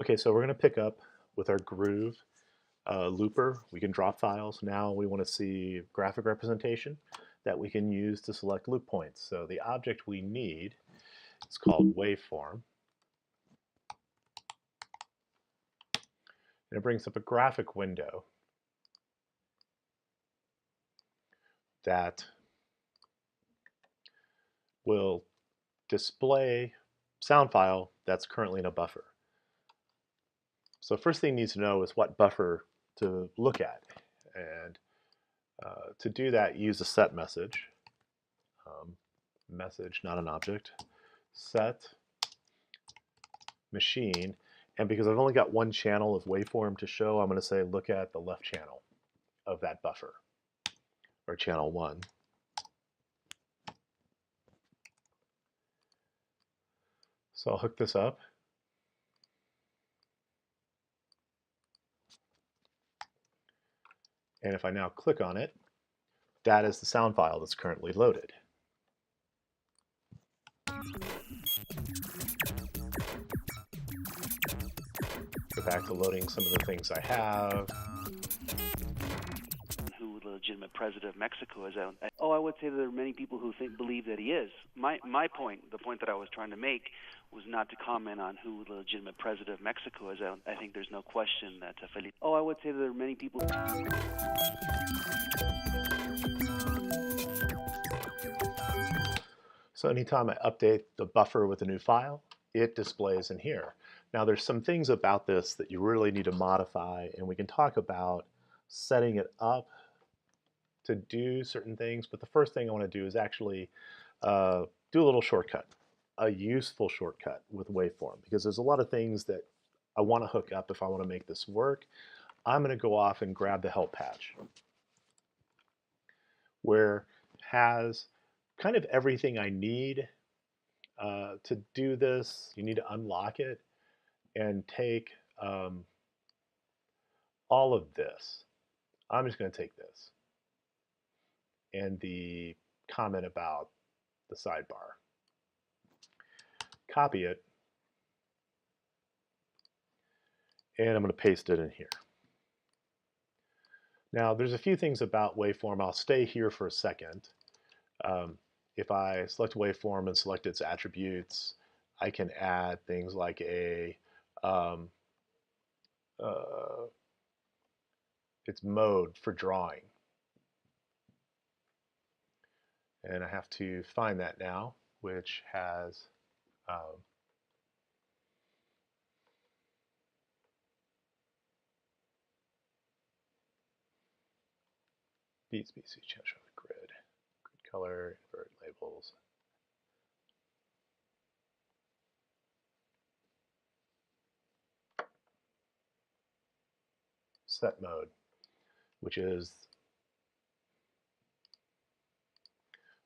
Okay, so we're going to pick up with our groove looper. We can drop files. Now we want to see graphic representation that we can use to select loop points. So the object we need is called Waveform. And it brings up a graphic window that will display sound file that's currently in a buffer. So first thing it needs to know is what buffer to look at. And to do that, use a set message. Message, not an object. Set machine. And because I've only got one channel of waveform to show, I'm going to say look at the left channel of that buffer, or channel 1. So I'll hook this up. And if I now click on it, that is the sound file that's currently loaded. Go back to loading some of the things I have. Who the legitimate president of Mexico is. I would say that there are many people who believe that he is. My point, the point that I was trying to make, was not to comment on who the legitimate president of Mexico is. I think there's no question that Felipe. I would say that there are many people. So anytime I update the buffer with a new file, it displays in here. Now there's some things about this that you really need to modify, and we can talk about setting it up to do certain things, but the first thing I want to do is actually do a little shortcut, a useful shortcut with Waveform, because there's a lot of things that I want to hook up if I want to make this work. I'm going to go off and grab the help patch, where it has kind of everything I need to do this. You need to unlock it and take all of this. I'm just going to take this and the comment about the sidebar. Copy it, and I'm going to paste it in here. Now, there's a few things about Waveform. I'll stay here for a second. If I select Waveform and select its attributes, I can add things like its mode for drawing. And I have to find that now, which has Beats BC change of the grid color, invert labels. Set mode, which is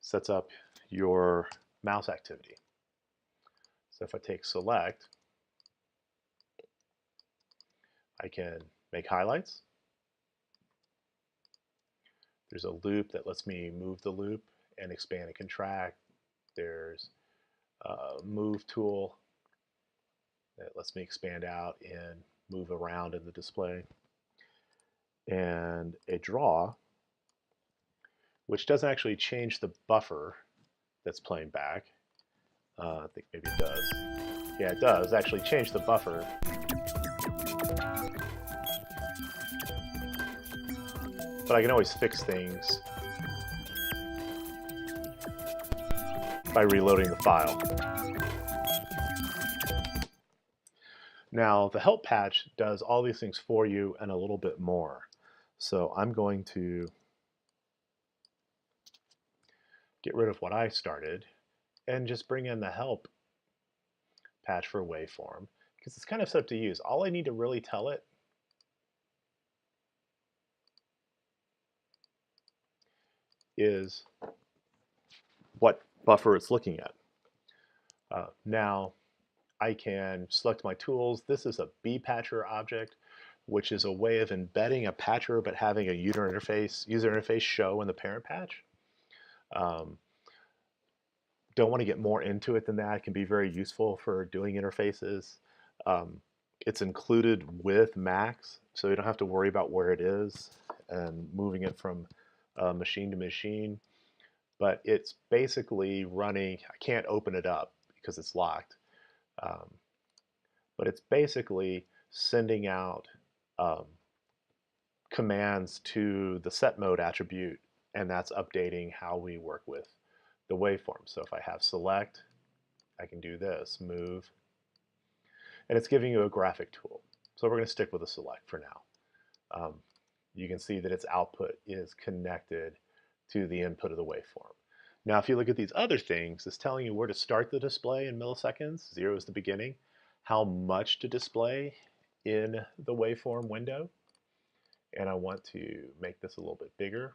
sets up your mouse activity. So if I take select, I can make highlights. There's a loop that lets me move the loop and expand and contract. There's a move tool that lets me expand out and move around in the display. And a draw, which doesn't actually change the buffer that's playing back. I think maybe it does. Yeah, it does actually change the buffer. But I can always fix things by reloading the file. Now, the help patch does all these things for you and a little bit more. So I'm going to get rid of what I started and just bring in the help patch for Waveform, because it's kind of set up to use. All I need to really tell it is what buffer it's looking at. Now I can select my tools. This is a Bpatcher object, which is a way of embedding a patcher but having a user interface show in the parent patch. Don't want to get more into it than that. It can be very useful for doing interfaces. It's included with Max, so you don't have to worry about where it is and moving it from machine to machine. But it's basically running, I can't open it up because it's locked, um, but it's basically sending out um, commands to the set mode attribute, and that's updating how we work with the waveform. So if I have select, I can do this, move, and it's giving you a graphic tool. So we're going to stick with a select for now. You can see that its output is connected to the input of the waveform. Now, if you look at these other things, it's telling you where to start the display in milliseconds. 0 is the beginning. How much to display in the waveform window. And I want to make this a little bit bigger.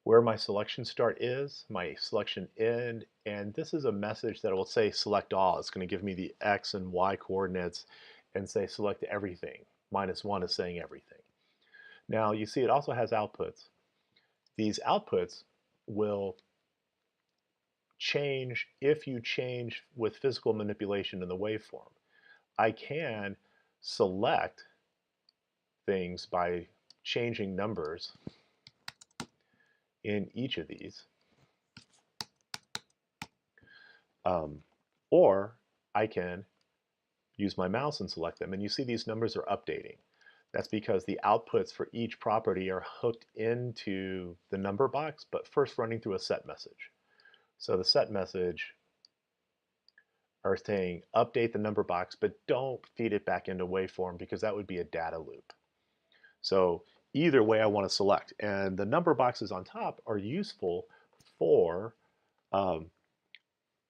Where my selection start is, my selection end, and this is a message that will say select all. It's going to give me the X and Y coordinates and say select everything. -1 is saying everything. Now you see it also has outputs. These outputs will change if you change with physical manipulation in the waveform. I can select things by changing numbers in each of these. Or I can use my mouse and select them. And you see these numbers are updating. That's because the outputs for each property are hooked into the number box, but first running through a set message. So the set message are saying update the number box, but don't feed it back into waveform because that would be a data loop. So either way I want to select. And the number boxes on top are useful for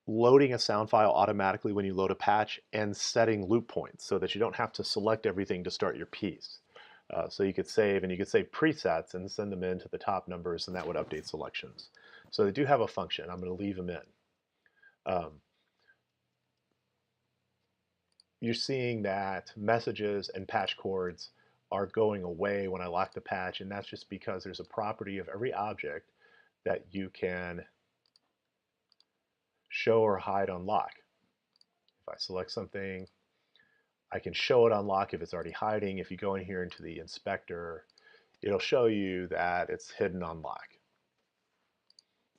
loading a sound file automatically when you load a patch and setting loop points so that you don't have to select everything to start your piece. So you could save, and you could save presets and send them into the top numbers, and that would update selections. So they do have a function. I'm going to leave them in. You're seeing that messages and patch cords are going away when I lock the patch, and that's just because there's a property of every object that you can show or hide on lock. If I select something, I can show it on lock if it's already hiding. If you go in here into the inspector, it'll show you that it's hidden on lock.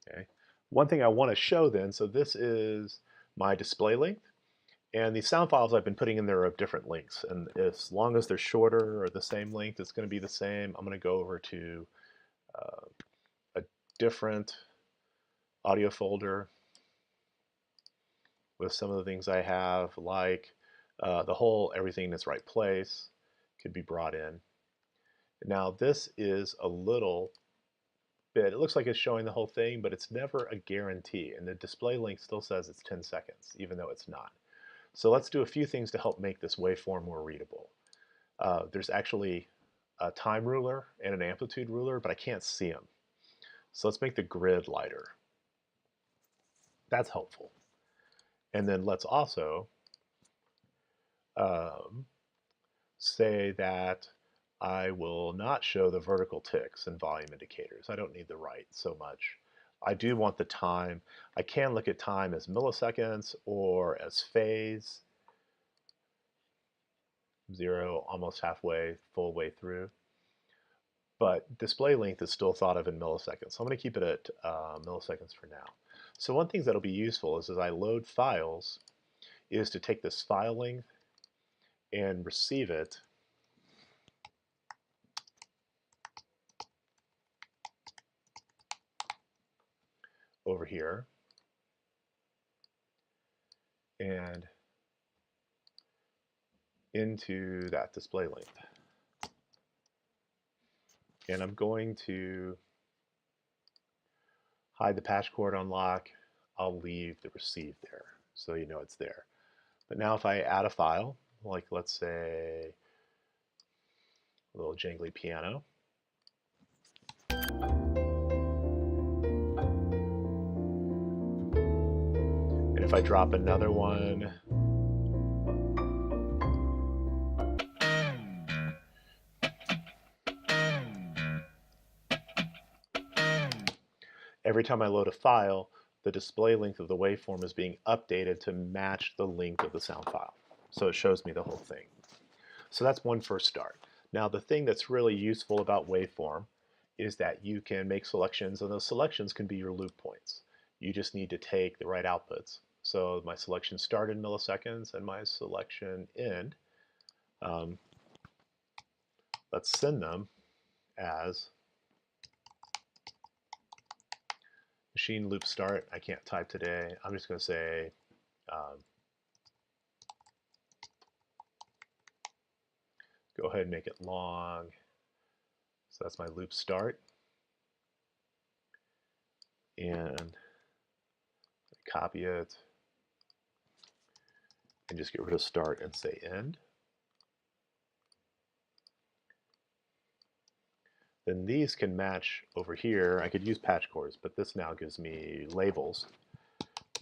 Okay. One thing I want to show then, so this is my display length, and the sound files I've been putting in there are of different lengths, and as long as they're shorter or the same length, it's going to be the same. I'm going to go over to a different audio folder with some of the things I have, like the whole everything in its right place could be brought in. Now this is a little bit, it looks like it's showing the whole thing, but it's never a guarantee, and the display length still says it's 10 seconds, even though it's not. So let's do a few things to help make this waveform more readable. There's actually a time ruler and an amplitude ruler, but I can't see them. So let's make the grid lighter. That's helpful. And then let's also say that I will not show the vertical ticks and volume indicators. I don't need the right so much. I do want the time. I can look at time as milliseconds or as phase. 0, almost halfway, full way through. But display length is still thought of in milliseconds. So I'm going to keep it at milliseconds for now. So one thing that'll be useful is as I load files is to take this file length and receive it over here and into that display length. And I'm going to hide the patch cord on lock. I'll leave the receive there so you know it's there. But now if I add a file, like let's say a little jangly piano, and if I drop another one, every time I load a file, the display length of the waveform is being updated to match the length of the sound file. So it shows me the whole thing. So that's one first start. Now the thing that's really useful about Waveform is that you can make selections, and those selections can be your loop points. You just need to take the right outputs. So my selection start in milliseconds and my selection end, let's send them as machine loop start. I can't type today. I'm just going to say go ahead and make it long. So that's my loop start. And copy it and just get rid of start and say end. Then these can match over here. I could use patch cores, but this now gives me labels.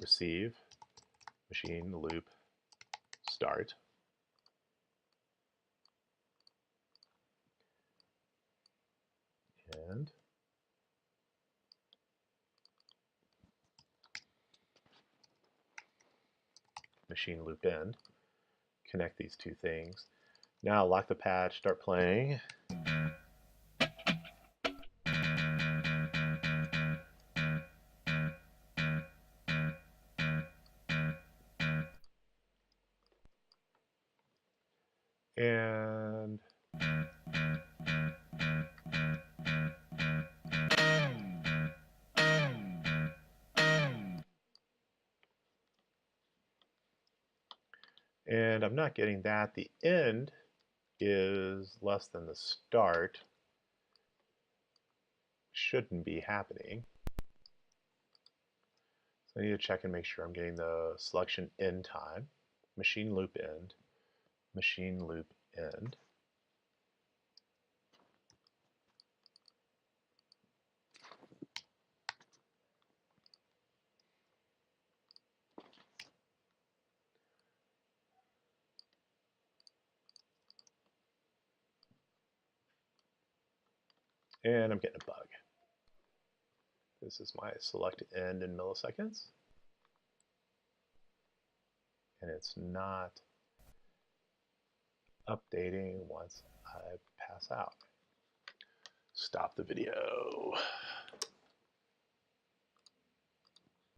Receive, machine loop, start. And machine loop end. Connect these two things. Now lock the patch, start playing. And I'm not getting that. The end is less than the start. Shouldn't be happening. So I need to check and make sure I'm getting the selection end time. Machine loop end. Machine loop end. And I'm getting a bug. This is my select end in milliseconds. And it's not updating once I pass out. Stop the video.